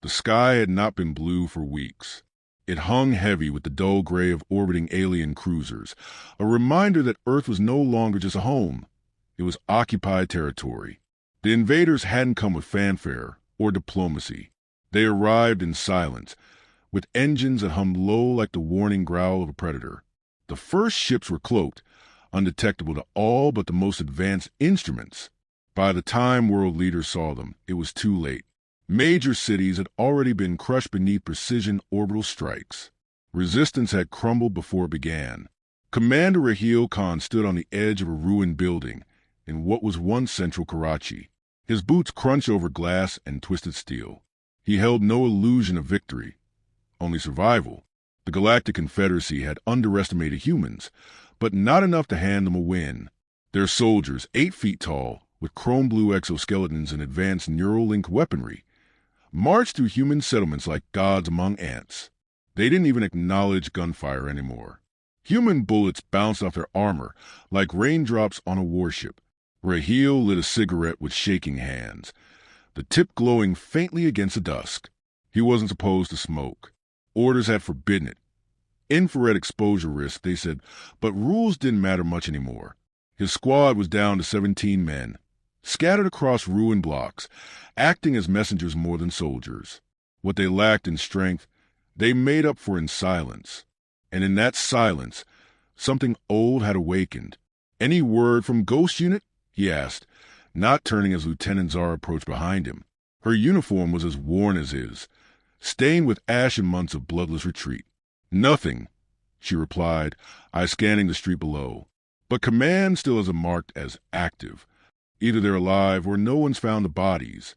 The sky had not been blue for weeks. It hung heavy with the dull gray of orbiting alien cruisers, a reminder that Earth was no longer just a home. It was occupied territory. The invaders hadn't come with fanfare or diplomacy. They arrived in silence, with engines that hummed low like the warning growl of a predator. The first ships were cloaked, undetectable to all but the most advanced instruments. By the time world leaders saw them, it was too late. Major cities had already been crushed beneath precision orbital strikes. Resistance had crumbled before it began. Commander Raheel Khan stood on the edge of a ruined building in what was once central Karachi. His boots crunched over glass and twisted steel. He held no illusion of victory, only survival. The Galactic Confederacy had underestimated humans, but not enough to hand them a win. Their soldiers, 8 feet tall, with chrome-blue exoskeletons and advanced neural-linked weaponry, marched through human settlements like gods among ants. They didn't even acknowledge gunfire anymore. Human bullets bounced off their armor like raindrops on a warship. Raheel lit a cigarette with shaking hands, the tip glowing faintly against the dusk. He wasn't supposed to smoke. Orders had forbidden it. Infrared exposure risk, they said, but rules didn't matter much anymore. His squad was down to 17 men, scattered across ruined blocks, acting as messengers more than soldiers. What they lacked in strength, they made up for in silence. And in that silence, something old had awakened. "Any word from Ghost Unit?" he asked, not turning as Lieutenant Zara approached behind him. Her uniform was as worn as his, stained with ash and months of bloodless retreat. "Nothing," she replied, eyes scanning the street below. "But command still has it marked as active. Either they're alive or no one's found the bodies."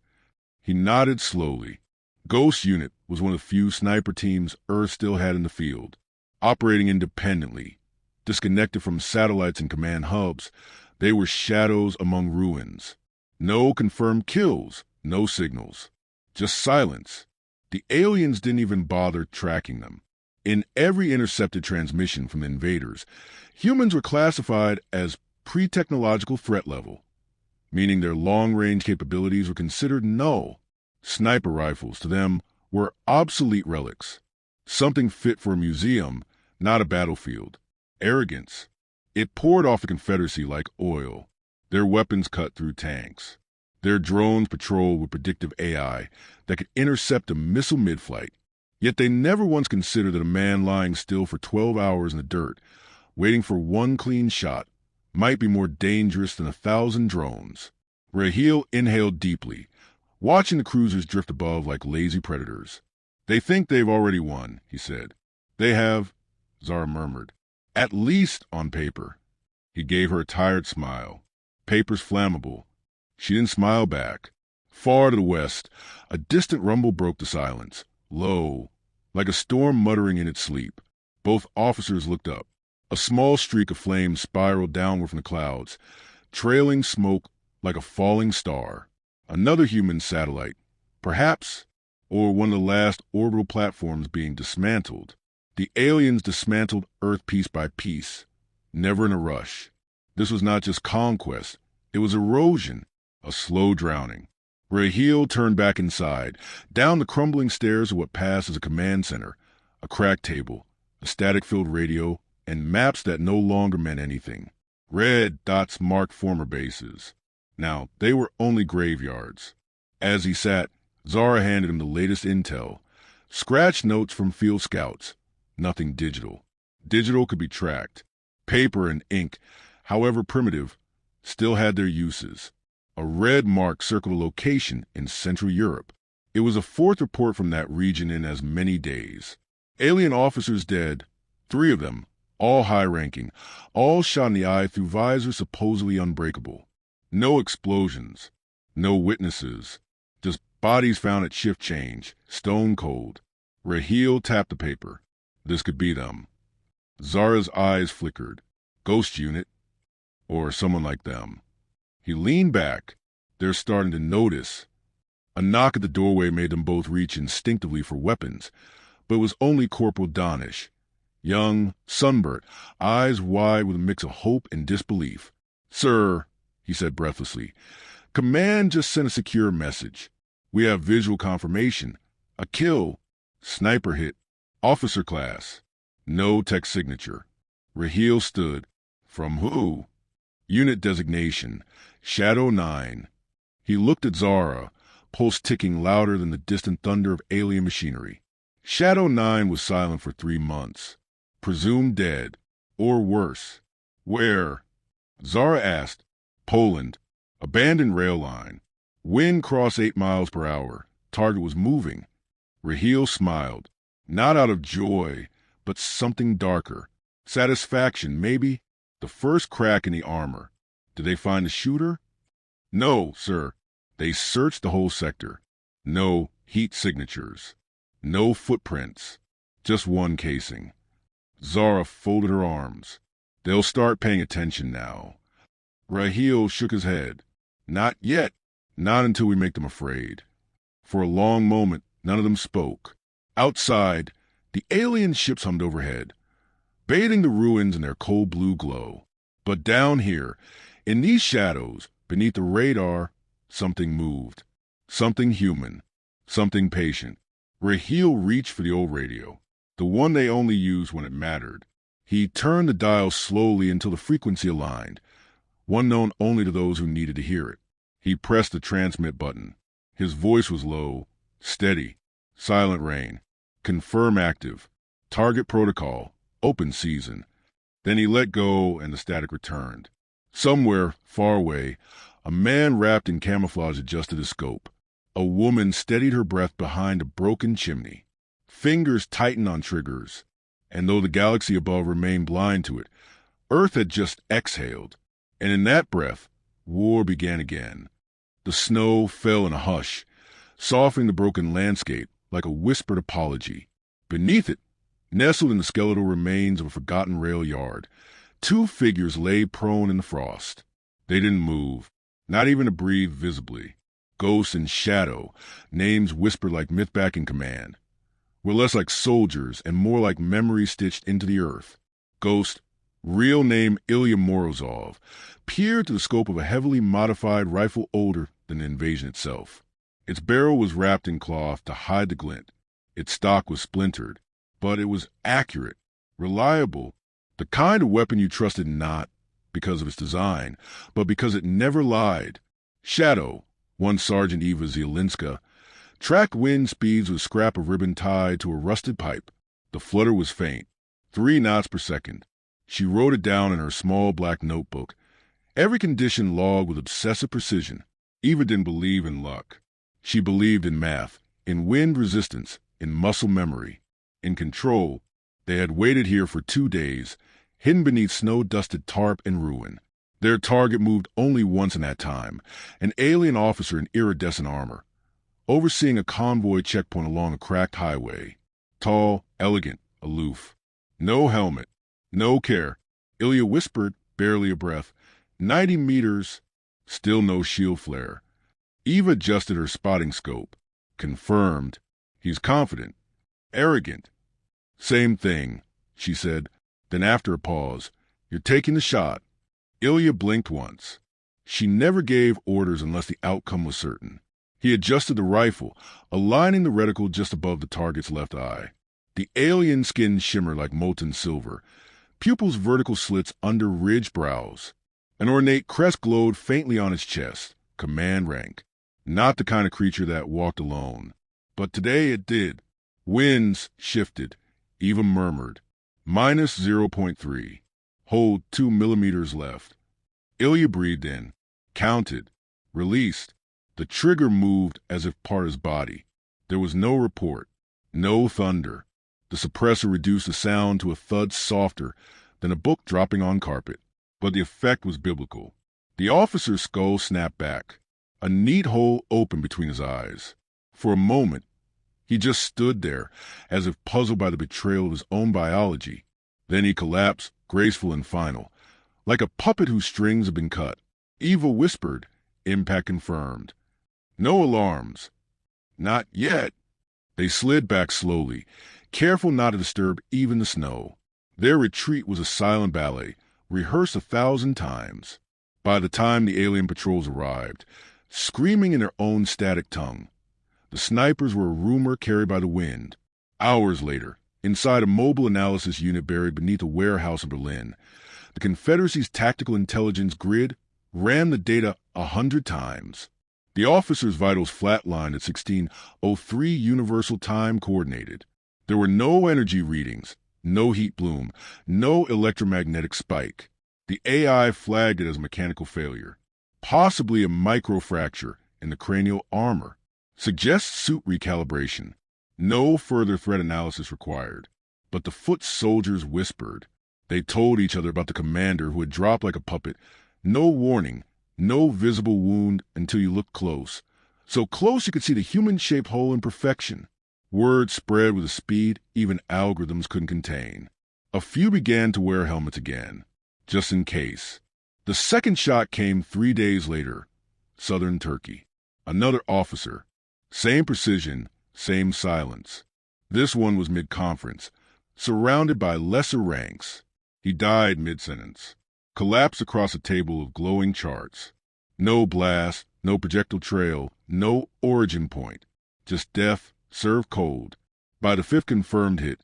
He nodded slowly. Ghost Unit was one of the few sniper teams Earth still had in the field, operating independently. Disconnected from satellites and command hubs, they were shadows among ruins. No confirmed kills, no signals. Just silence. The aliens didn't even bother tracking them. In every intercepted transmission from the invaders, humans were classified as pre-technological threat level, meaning their long-range capabilities were considered null. Sniper rifles, to them, were obsolete relics, something fit for a museum, not a battlefield. Arrogance. It poured off the Confederacy like oil. Their weapons cut through tanks. Their drones patrolled with predictive AI that could intercept a missile mid-flight. Yet they never once considered that a man lying still for 12 hours in the dirt, waiting for one clean shot, might be more dangerous than 1,000 drones. Raheel inhaled deeply, watching the cruisers drift above like lazy predators. "They think they've already won," he said. "They have," Zara murmured. "At least on paper." He gave her a tired smile. "Paper's flammable." She didn't smile back. Far to the west, a distant rumble broke the silence, low, like a storm muttering in its sleep. Both officers looked up. A small streak of flame spiraled downward from the clouds, trailing smoke like a falling star. Another human satellite, perhaps, or one of the last orbital platforms being dismantled. The aliens dismantled Earth piece by piece, never in a rush. This was not just conquest, it was erosion, a slow drowning. Raheel turned back inside, down the crumbling stairs of what passed as a command center, a cracked table, a static-filled radio, and maps that no longer meant anything. Red dots marked former bases. Now, they were only graveyards. As he sat, Zara handed him the latest intel. Scratch notes from field scouts. Nothing digital. Digital could be tracked. Paper and ink, however primitive, still had their uses. A red mark circled a location in Central Europe. It was a 4th report from that region in as many days. Alien officers dead, 3 of them, all high-ranking, all shot in the eye through visors supposedly unbreakable. No explosions, no witnesses, just bodies found at shift change, stone cold. Raheel tapped the paper. This could be them. Zara's eyes flickered. Ghost Unit, or someone like them. He leaned back. They're starting to notice. A knock at the doorway made them both reach instinctively for weapons, but it was only Corporal Donish. Young, sunburnt, eyes wide with a mix of hope and disbelief. "Sir," he said breathlessly, "Command just sent a secure message. We have visual confirmation. A kill. Sniper hit. Officer class. No tech signature. Raheel stood. From who? Unit designation. Shadow 9. He looked at Zara, pulse ticking louder than the distant thunder of alien machinery. Shadow 9 was silent for 3 months. Presumed dead. Or worse. Where? Zara asked. Poland. Abandoned rail line. Wind crossed 8 miles per hour. Target was moving. Raheel smiled. Not out of joy, but something darker. Satisfaction, maybe. The first crack in the armor. Did they find the shooter? No, sir. They searched the whole sector. No heat signatures. No footprints. Just one casing. Zara folded her arms. They'll start paying attention now. Raheel shook his head. Not yet. Not until we make them afraid. For a long moment, none of them spoke. Outside, the alien ships hummed overhead, bathing the ruins in their cold blue glow. But down here, in these shadows, beneath the radar, something moved. Something human. Something patient. Raheel reached for the old radio, the one they only used when it mattered. He turned the dial slowly until the frequency aligned, one known only to those who needed to hear it. He pressed the transmit button. His voice was low, steady. Silent rain. Confirm active. Target protocol. Open season. Then he let go and the static returned. Somewhere, far away, a man wrapped in camouflage adjusted his scope. A woman steadied her breath behind a broken chimney. Fingers tightened on triggers. And though the galaxy above remained blind to it, Earth had just exhaled. And in that breath, war began again. The snow fell in a hush, softening the broken landscape like a whispered apology. Beneath it, nestled in the skeletal remains of a forgotten rail yard, 2 figures lay prone in the frost. They didn't move, not even to breathe visibly. Ghost and Shadow, names whispered like myth back in command, were less like soldiers and more like memories stitched into the earth. Ghost, real name Ilya Morozov, peered through the scope of a heavily modified rifle older than the invasion itself. Its barrel was wrapped in cloth to hide the glint. Its stock was splintered, but it was accurate, reliable, the kind of weapon you trusted not because of its design, but because it never lied. Shadow, one Sergeant Eva Zielinska, tracked wind speeds with a scrap of ribbon tied to a rusted pipe. The flutter was faint, 3 knots per second. She wrote it down in her small black notebook, every condition logged with obsessive precision. Eva didn't believe in luck. She believed in math, in wind resistance, in muscle memory, in control. They had waited here for 2 days, hidden beneath snow-dusted tarp and ruin. Their target moved only once in that time, an alien officer in iridescent armor, overseeing a convoy checkpoint along a cracked highway. Tall, elegant, aloof. No helmet, no care. Ilya whispered, barely a breath. 90 meters, still no shield flare. Eva adjusted her spotting scope. Confirmed. He's confident. Arrogant. Same thing, she said. Then after a pause, you're taking the shot. Ilya blinked once. She never gave orders unless the outcome was certain. He adjusted the rifle, aligning the reticle just above the target's left eye. The alien skin shimmered like molten silver, pupils vertical slits under ridged brows. An ornate crest glowed faintly on his chest. Command rank. Not the kind of creature that walked alone. But today it did. Winds shifted. Eva murmured. Minus 0.3. Hold 2 millimeters left. Ilya breathed in. Counted. Released. The trigger moved as if part of his body. There was no report. No thunder. The suppressor reduced the sound to a thud softer than a book dropping on carpet. But the effect was biblical. The officer's skull snapped back. A neat hole opened between his eyes. For a moment, he just stood there, as if puzzled by the betrayal of his own biology. Then he collapsed, graceful and final, like a puppet whose strings had been cut. Eva whispered, impact confirmed. No alarms. Not yet. They slid back slowly, careful not to disturb even the snow. Their retreat was a silent ballet, rehearsed 1,000 times. By the time the alien patrols arrived, screaming in their own static tongue, The snipers were a rumor carried by the wind. Hours later, inside a mobile analysis unit buried beneath a warehouse in Berlin, the Confederacy's tactical intelligence grid ran the data 100 times. The officer's vitals flatlined at 16:03 Universal Time Coordinated. There were no energy readings, no heat bloom, no electromagnetic spike. The AI flagged it as a mechanical failure, possibly a microfracture in the cranial armor. Suggests suit recalibration. No further threat analysis required. But the foot soldiers whispered. They told each other about the commander who had dropped like a puppet. No warning, no visible wound until you looked close. So close you could see the human-shaped hole in perfection. Word spread with a speed even algorithms couldn't contain. A few began to wear helmets again, just in case. The second shot came 3 days later. Southern Turkey. Another officer. Same precision, same silence. This one was mid-conference, surrounded by lesser ranks. He died mid-sentence, collapsed across a table of glowing charts. No blast, no projectile trail, no origin point. Just death, served cold. By the fifth confirmed hit,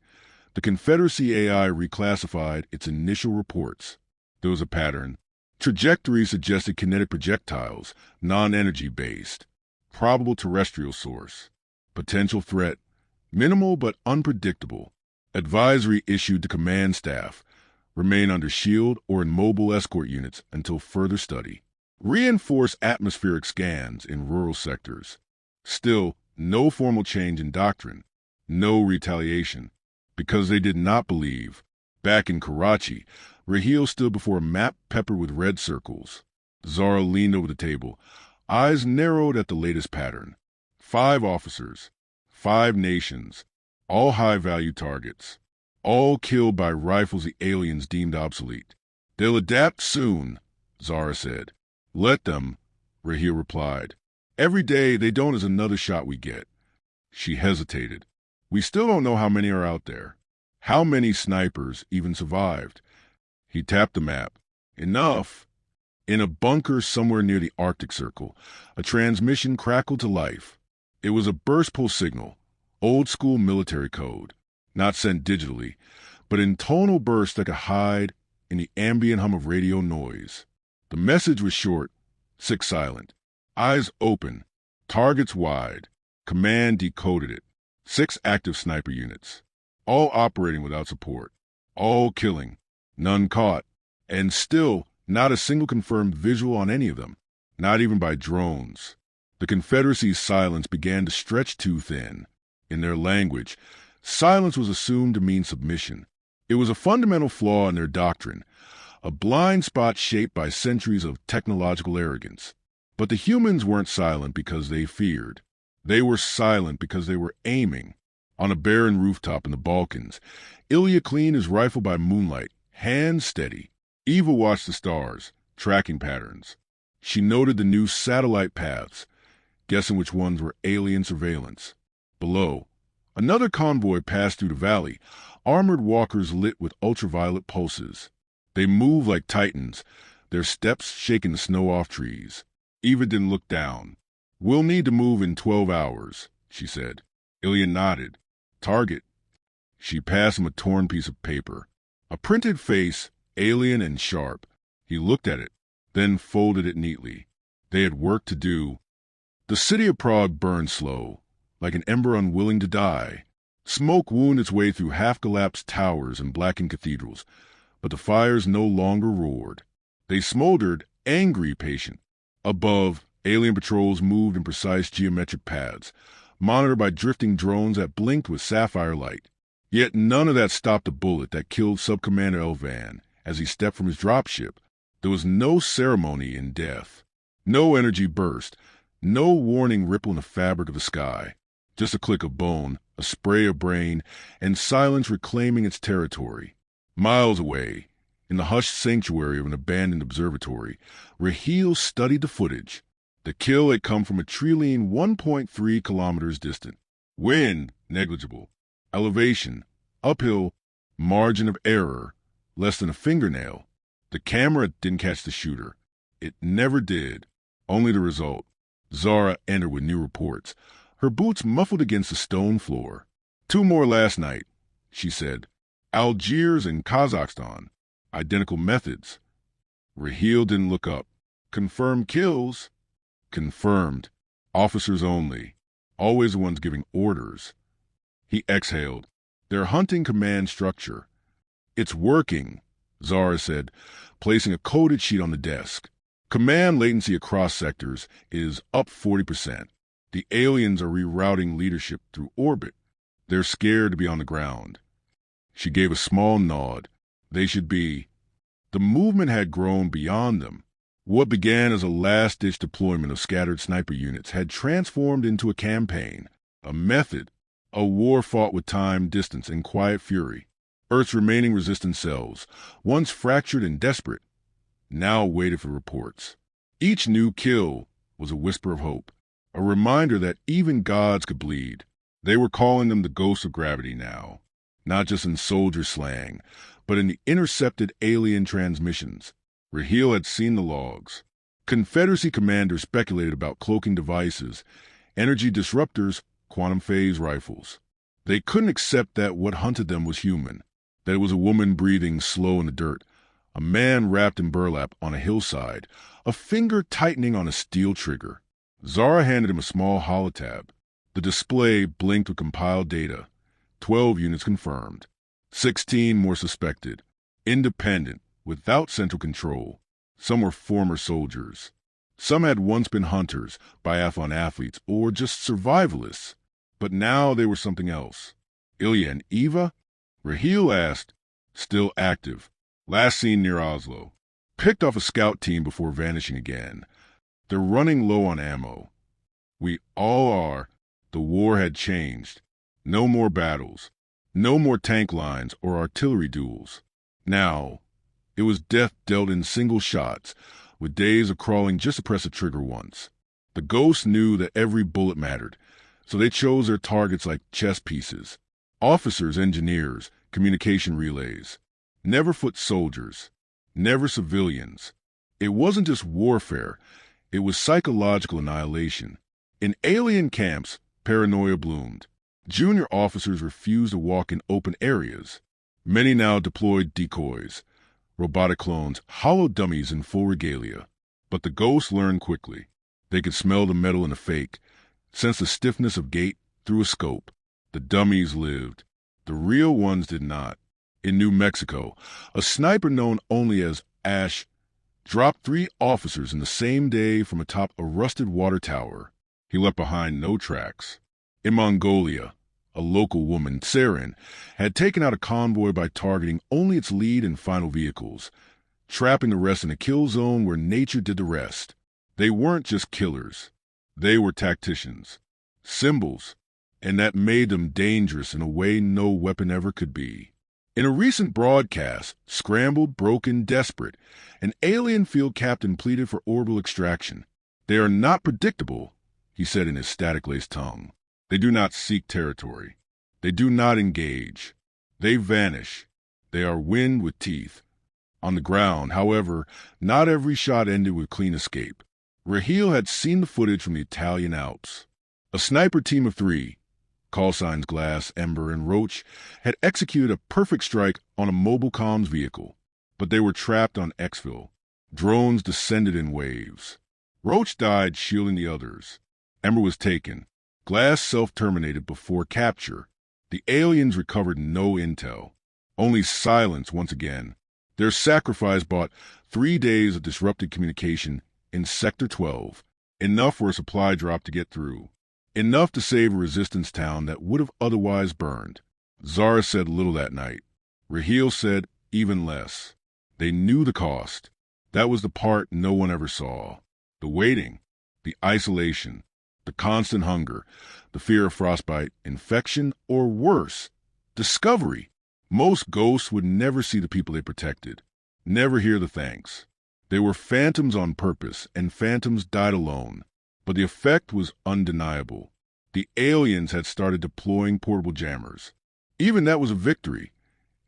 the Confederacy AI reclassified its initial reports. There was a pattern. Trajectory suggested kinetic projectiles, non-energy based. Probable terrestrial source. Potential threat. Minimal but unpredictable. Advisory issued to command staff. Remain under shield or in mobile escort units until further study. Reinforce atmospheric scans in rural sectors. Still, no formal change in doctrine. No retaliation. Because they did not believe. Back in Karachi, Raheel stood before a map peppered with red circles. Zara leaned over the table, eyes narrowed at the latest pattern. 5 officers, 5 nations, all high-value targets, all killed by rifles the aliens deemed obsolete. They'll adapt soon, Zara said. Let them, Raheel replied. Every day they don't is another shot we get. She hesitated. We still don't know how many are out there. How many snipers even survived? He tapped the map. Enough. In a bunker somewhere near the Arctic Circle, a transmission crackled to life. It was a burst pulse signal, old-school military code, not sent digitally, but in tonal bursts that could hide in the ambient hum of radio noise. The message was short, 6 silent, eyes open, targets wide. Command decoded it. 6 active sniper units, all operating without support, all killing, none caught, and still not a single confirmed visual on any of them, not even by drones. The Confederacy's silence began to stretch too thin. In their language, silence was assumed to mean submission. It was a fundamental flaw in their doctrine, a blind spot shaped by centuries of technological arrogance. But the humans weren't silent because they feared. They were silent because they were aiming. On a barren rooftop in the Balkans, Ilya cleaned his rifle by moonlight, hands steady. Eva watched the stars, tracking patterns. She noted the new satellite paths, guessing which ones were alien surveillance. Below, another convoy passed through the valley, armored walkers lit with ultraviolet pulses. They moved like titans, their steps shaking the snow off trees. Eva didn't look down. We'll need to move in 12 hours, she said. Ilya nodded. Target. She passed him a torn piece of paper. A printed face, alien and sharp. He looked at it, then folded it neatly. They had work to do. The city of Prague burned slow, like an ember unwilling to die. Smoke wound its way through half-collapsed towers and blackened cathedrals, but the fires no longer roared. They smoldered, angry, patient. Above, alien patrols moved in precise geometric paths, monitored by drifting drones that blinked with sapphire light. Yet none of that stopped the bullet that killed Sub-Commander Elvan as he stepped from his dropship. There was no ceremony in death. No energy burst. No warning ripple in the fabric of the sky. Just a click of bone, a spray of brain, and silence reclaiming its territory. Miles away, in the hushed sanctuary of an abandoned observatory, Raheel studied the footage. The kill had come from a trillion 1.3 kilometers distant. Wind, negligible. Elevation, uphill. Margin of error, less than a fingernail. The camera didn't catch the shooter. It never did. Only the result. Zara entered with new reports. her boots muffled against the stone floor. "2 more last night," she said. "Algiers and Kazakhstan. Identical methods." Raheel didn't look up. "Confirmed kills?" "Confirmed. Officers only. Always the ones giving orders." He exhaled. "Their hunting command structure." "It's working," Zara said, placing a coded sheet on the desk. "Command latency across sectors is up 40%. The aliens are rerouting leadership through orbit. They're scared to be on the ground." She gave a small nod. They should be. The movement had grown beyond them. What began as a last-ditch deployment of scattered sniper units had transformed into a campaign, a method, a war fought with time, distance, and quiet fury. Earth's remaining resistant cells, once fractured and desperate, now waited for reports. Each new kill was a whisper of hope, a reminder that even gods could bleed. They were calling them the ghosts of gravity now, not just in soldier slang, but in the intercepted alien transmissions. Raheel had seen the logs. Confederacy commanders speculated about cloaking devices, energy disruptors, quantum phase rifles. They couldn't accept that what hunted them was human, that it was a woman breathing slow in the dirt, a man wrapped in burlap on a hillside, a finger tightening on a steel trigger. Zara handed him a small holotab. The display blinked with compiled data. 12 units confirmed. 16 more suspected. Independent, without central control. Some were former soldiers. Some had once been hunters, biathlon athletes, or just survivalists. But now they were something else. Ilya and Eva? Raheel asked. Still active. Last seen near Oslo. Picked off a scout team before vanishing again. They're running low on ammo. We all are. The war had changed. No more battles. No more tank lines or artillery duels. Now, it was death dealt in single shots, with days of crawling just to press a trigger once. The ghosts knew that every bullet mattered, so they chose their targets like chess pieces. Officers, engineers, communication relays. Never foot soldiers. Never civilians. It wasn't just warfare. It was psychological annihilation. In alien camps, paranoia bloomed. Junior officers refused to walk in open areas. Many now deployed decoys, robotic clones, hollow dummies in full regalia. But the ghosts learned quickly. They could smell the metal in a fake, sense the stiffness of gait through a scope. The dummies lived. The real ones did not. In New Mexico, a sniper known only as Ash dropped 3 officers in the same day from atop a rusted water tower. He left behind no tracks. In Mongolia, a local woman, Sarin, had taken out a convoy by targeting only its lead and final vehicles, trapping the rest in a kill zone where nature did the rest. They weren't just killers. They were tacticians, symbols, and that made them dangerous in a way no weapon ever could be. In a recent broadcast, scrambled, broken, desperate, an alien field captain pleaded for orbital extraction. "They are not predictable," he said in his static-laced tongue. "They do not seek territory. They do not engage. They vanish. They are wind with teeth." On the ground, however, not every shot ended with clean escape. Raheel had seen the footage from the Italian Alps. A sniper team of 3, call signs Glass, Ember, and Roach, had executed a perfect strike on a mobile comms vehicle, but they were trapped on exfil. Drones descended in waves. Roach died shielding the others. Ember was taken. Glass self-terminated before capture. The aliens recovered no intel. Only silence once again. Their sacrifice bought 3 days of disrupted communication in Sector 12, enough for a supply drop to get through. Enough to save a resistance town that would have otherwise burned. Zara said little that night. Raheel said even less. They knew the cost. That was the part no one ever saw. The waiting, the isolation, the constant hunger, the fear of frostbite, infection, or worse, discovery. Most ghosts would never see the people they protected, never hear the thanks. They were phantoms on purpose, and phantoms died alone. But the effect was undeniable. The aliens had started deploying portable jammers. Even that was a victory.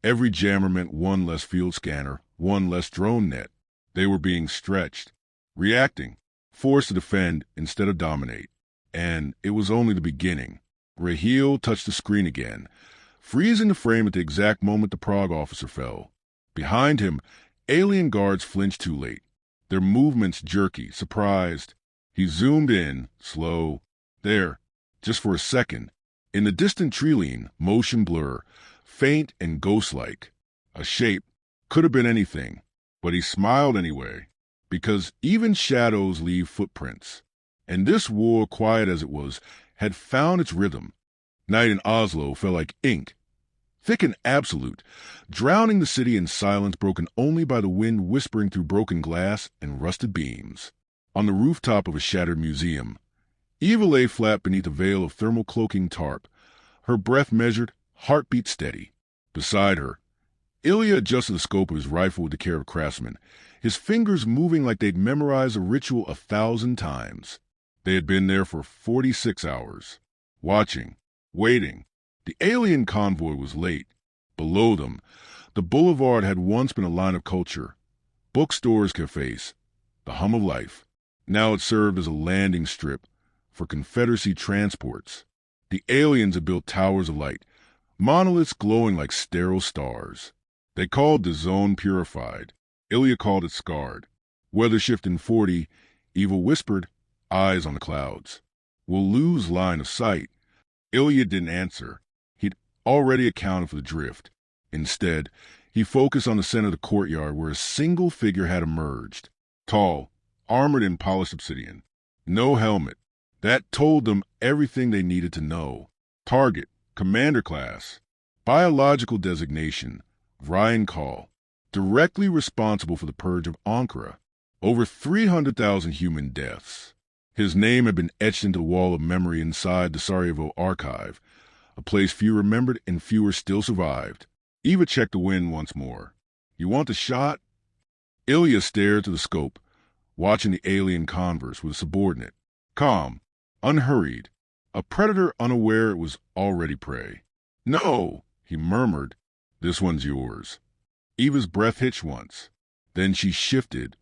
Every jammer meant 1 less field scanner, 1 less drone net. They were being stretched, reacting, forced to defend instead of dominate. And it was only the beginning. Raheel touched the screen again, freezing the frame at the exact moment the Prague officer fell. Behind him, alien guards flinched too late, their movements jerky, surprised. He zoomed in, slow. There, just for a second. In the distant tree line, motion blur, faint and ghost-like. A shape. Could have been anything. But he smiled anyway, because even shadows leave footprints. And this war, quiet as it was, had found its rhythm. Night in Oslo felt like ink, thick and absolute, drowning the city in silence broken only by the wind whispering through broken glass and rusted beams. On the rooftop of a shattered museum, Eva lay flat beneath a veil of thermal cloaking tarp, her breath measured, heartbeat steady. Beside her, Ilya adjusted the scope of his rifle with the care of a craftsman, his fingers moving like they'd memorized a ritual 1,000 times. They had been there for 46 hours, watching, waiting. The alien convoy was late. Below them, the boulevard had once been a line of culture, bookstores, cafes, the hum of life. Now it served as a landing strip for Confederacy transports. The aliens had built towers of light, monoliths glowing like sterile stars. They called the zone purified. Ilya called it scarred. Weather shift in 40, Eva whispered, eyes on the clouds. We'll lose line of sight. Ilya didn't answer. He'd already accounted for the drift. Instead, he focused on the center of the courtyard where a single figure had emerged. Tall, armored in polished obsidian. No helmet. That told them everything they needed to know. Target, commander class. Biological designation, Ryan Call. Directly responsible for the purge of Ankara. Over 300,000 human deaths. His name had been etched into the wall of memory inside the Sarajevo archive, a place few remembered and fewer still survived. Eva checked the wind once more. You want the shot? Ilya stared to the scope, watching the alien converse with a subordinate. Calm, unhurried, a predator unaware it was already prey. No, he murmured. This one's yours. Eva's breath hitched once. Then she shifted,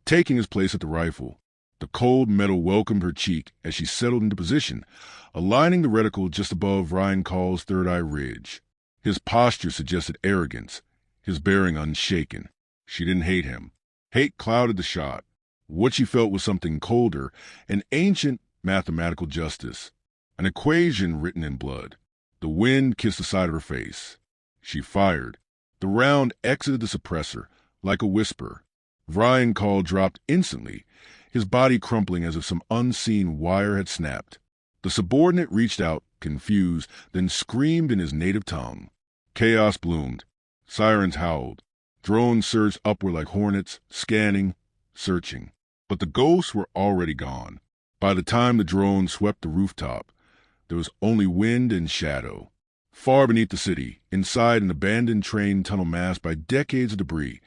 taking his place at the rifle. The cold metal welcomed her cheek as she settled into position, aligning the reticle just above Ryan Call's third eye ridge. His posture suggested arrogance, his bearing unshaken. She didn't hate him. Hate clouded the shot. What she felt was something colder, an ancient mathematical justice, an equation written in blood. The wind kissed the side of her face. She fired. The round exited the suppressor, like a whisper. Ryan Call dropped instantly, his body crumpling as if some unseen wire had snapped. The subordinate reached out, confused, then screamed in his native tongue. Chaos bloomed. Sirens howled. Drones surged upward like hornets, scanning, searching. But the ghosts were already gone. By the time the drone swept the rooftop, there was only wind and shadow. Far beneath the city, inside an abandoned train tunnel masked by decades of debris,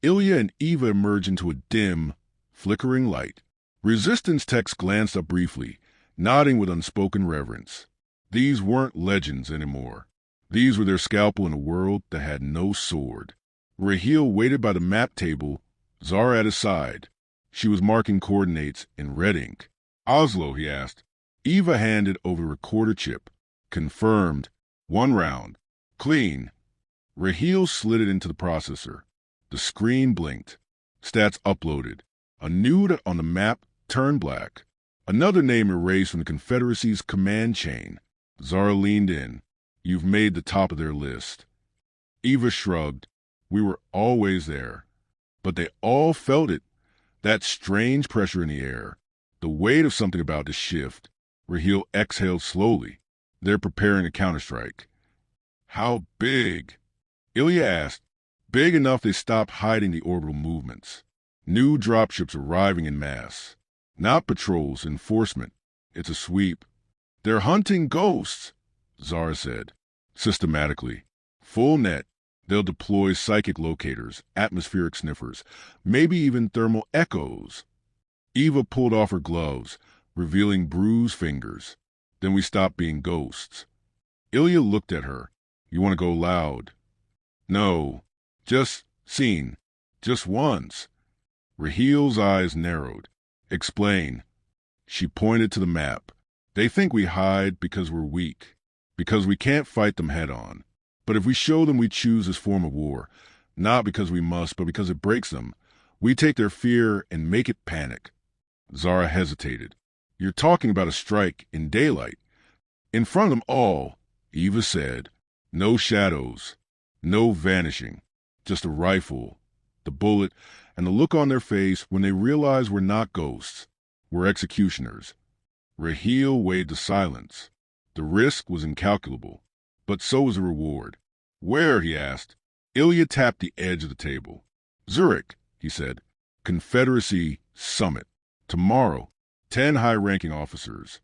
Ilya and Eva emerged into a dim, flickering light. Resistance techs glanced up briefly, nodding with unspoken reverence. These weren't legends anymore. These were their scalpel in a world that had no sword. Raheel waited by the map table, Zara at his side. She was marking coordinates in red ink. Oslo, he asked. Eva handed over the recorder chip. Confirmed. 1 round. Clean. Raheel slid it into the processor. The screen blinked. Stats uploaded. A node on the map turned black. Another name erased from the Confederacy's command chain. Zara leaned in. You've made the top of their list. Eva shrugged. We were always there. But they all felt it. That strange pressure in the air. The weight of something about to shift. Raheel exhaled slowly. They're preparing a counterstrike. How big? Ilya asked. Big enough they stopped hiding the orbital movements. New dropships arriving in mass. Not patrols, enforcement. It's a sweep. They're hunting ghosts, Zara said. Systematically. Full net. They'll deploy psychic locators, atmospheric sniffers, maybe even thermal echoes. Eva pulled off her gloves, revealing bruised fingers. Then we stopped being ghosts. Ilya looked at her. You want to go loud? No. Just seen. Just once. Raheel's eyes narrowed. Explain. She pointed to the map. They think we hide because we're weak, because we can't fight them head-on. But if we show them we choose this form of war, not because we must, but because it breaks them, we take their fear and make it panic. Zara hesitated. You're talking about a strike in daylight. In front of them all, Eva said, no shadows, no vanishing, just a rifle, the bullet, and the look on their face when they realize we're not ghosts, we're executioners. Raheel weighed the silence. The risk was incalculable, but so was the reward. Where? He asked. Ilya tapped the edge of the table. Zurich, he said. Confederacy Summit. Tomorrow. 10 high-ranking officers.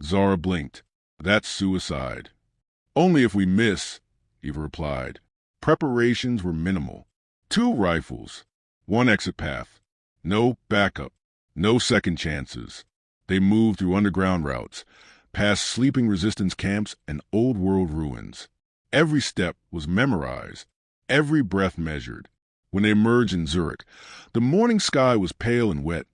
Zara blinked. That's suicide. Only if we miss, Eva replied. Preparations were minimal. 2 rifles. 1 exit path. No backup. No second chances. They moved through underground routes, past sleeping resistance camps and old-world ruins. Every step was memorized, every breath measured. When they emerged in Zurich, the morning sky was pale and wet.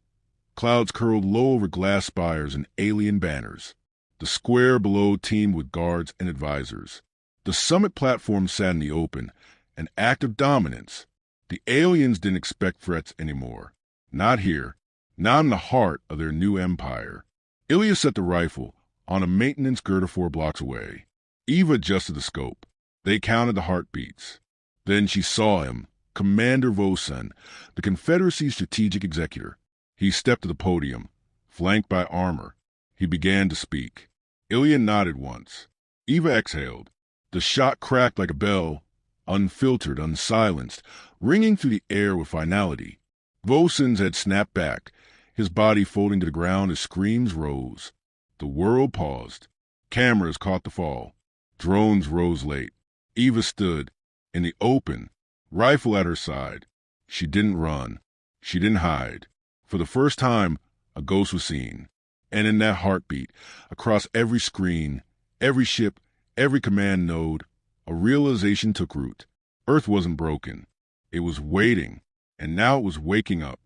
Clouds curled low over glass spires and alien banners. The square below teemed with guards and advisors. The summit platform sat in the open, an act of dominance. The aliens didn't expect threats anymore. Not here, not in the heart of their new empire. Ilya set the rifle on a maintenance girder 4 blocks away. Eva adjusted the scope. They counted the heartbeats. Then she saw him, Commander Vosen, the Confederacy's strategic executor. He stepped to the podium, flanked by armor. He began to speak. Ilya nodded once. Eva exhaled. The shot cracked like a bell, unfiltered, unsilenced, ringing through the air with finality. Vosen's had snapped back, his body folding to the ground as screams rose. The world paused. Cameras caught the fall. Drones rose late. Eva stood, in the open, rifle at her side. She didn't run. She didn't hide. For the first time, a ghost was seen. And in that heartbeat, across every screen, every ship, every command node, a realization took root. Earth wasn't broken. It was waiting, and now it was waking up.